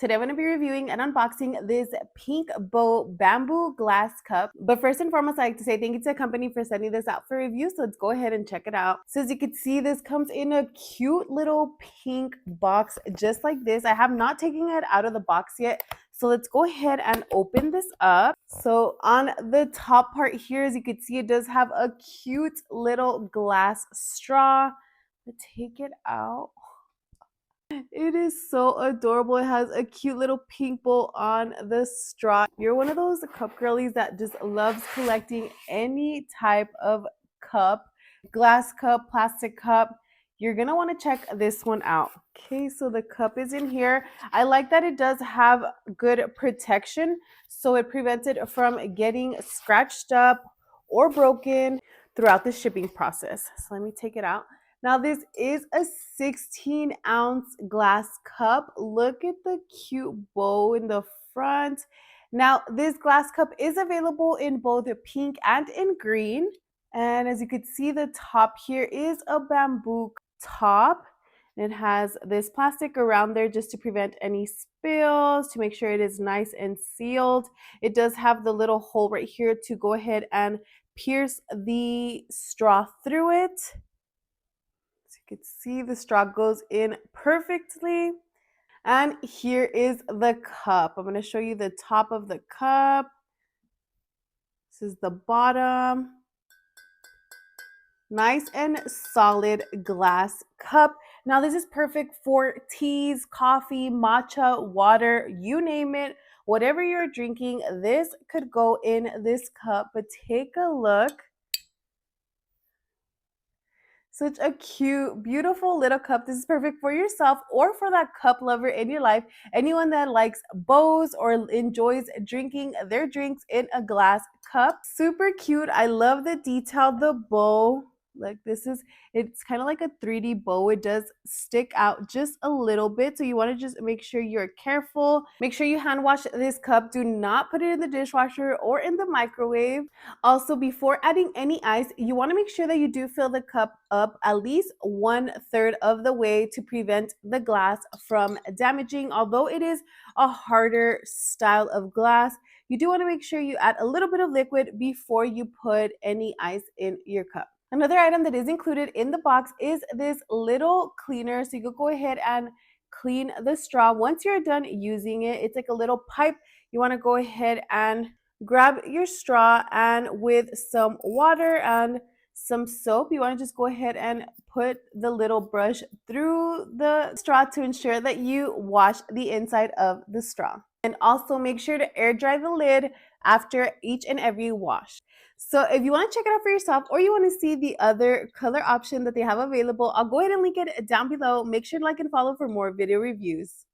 Today I'm going to be reviewing and unboxing this pink bow bamboo glass cup. But first and foremost, I like to say thank you to the company for sending this out for review. So let's go ahead and check it out. So as you can see, this comes in a cute little pink box just like this. I have not taken it out of the box yet. So let's go ahead and open this up. So on the top part here, as you can see, it does have a cute little glass straw. Let's take it out. It is so adorable. It has a cute little pink bow on the straw. You're one of those cup girlies that just loves collecting any type of cup, glass cup, plastic cup. You're gonna want to check this one out. Okay, so the cup is in here. I like that it does have good protection, so it prevents it from getting scratched up or broken throughout the shipping process. So let me take it out. Now this is a 16-ounce glass cup. Look at the cute bow in the front. Now this glass cup is available in both pink and in green. And as you can see, the top here is a bamboo top. It has this plastic around there just to prevent any spills, to make sure it is nice and sealed. It does have the little hole right here to go ahead and pierce the straw through it. You can see the straw goes in perfectly. And here is the cup. I'm going to show you the top of the cup. This is the bottom. Nice and solid glass cup. Now this is perfect for teas, coffee, matcha, water, you name it. Whatever you're drinking, this could go in this cup. But take a look. Such a cute, beautiful little cup. This is perfect for yourself or for that cup lover in your life. Anyone that likes bows or enjoys drinking their drinks in a glass cup. Super cute. I love the detail, the bow. Like it's kind of like a 3D bow. It does stick out just a little bit. So you want to just make sure you're careful. Make sure you hand wash this cup. Do not put it in the dishwasher or in the microwave. Also, before adding any ice, you want to make sure that you do fill the cup up at least 1/3 of the way to prevent the glass from damaging. Although it is a harder style of glass, you do want to make sure you add a little bit of liquid before you put any ice in your cup. Another item that is included in the box is this little cleaner. So you can go ahead and clean the straw. Once you're done using it, it's like a little pipe. You want to go ahead and grab your straw, and with some water and some soap, you want to just go ahead and put the little brush through the straw to ensure that you wash the inside of the straw. And also make sure to air dry the lid after each and every wash. So if you want to check it out for yourself or you want to see the other color option that they have available, I'll go ahead and link it down below. Make sure to like and follow for more video reviews.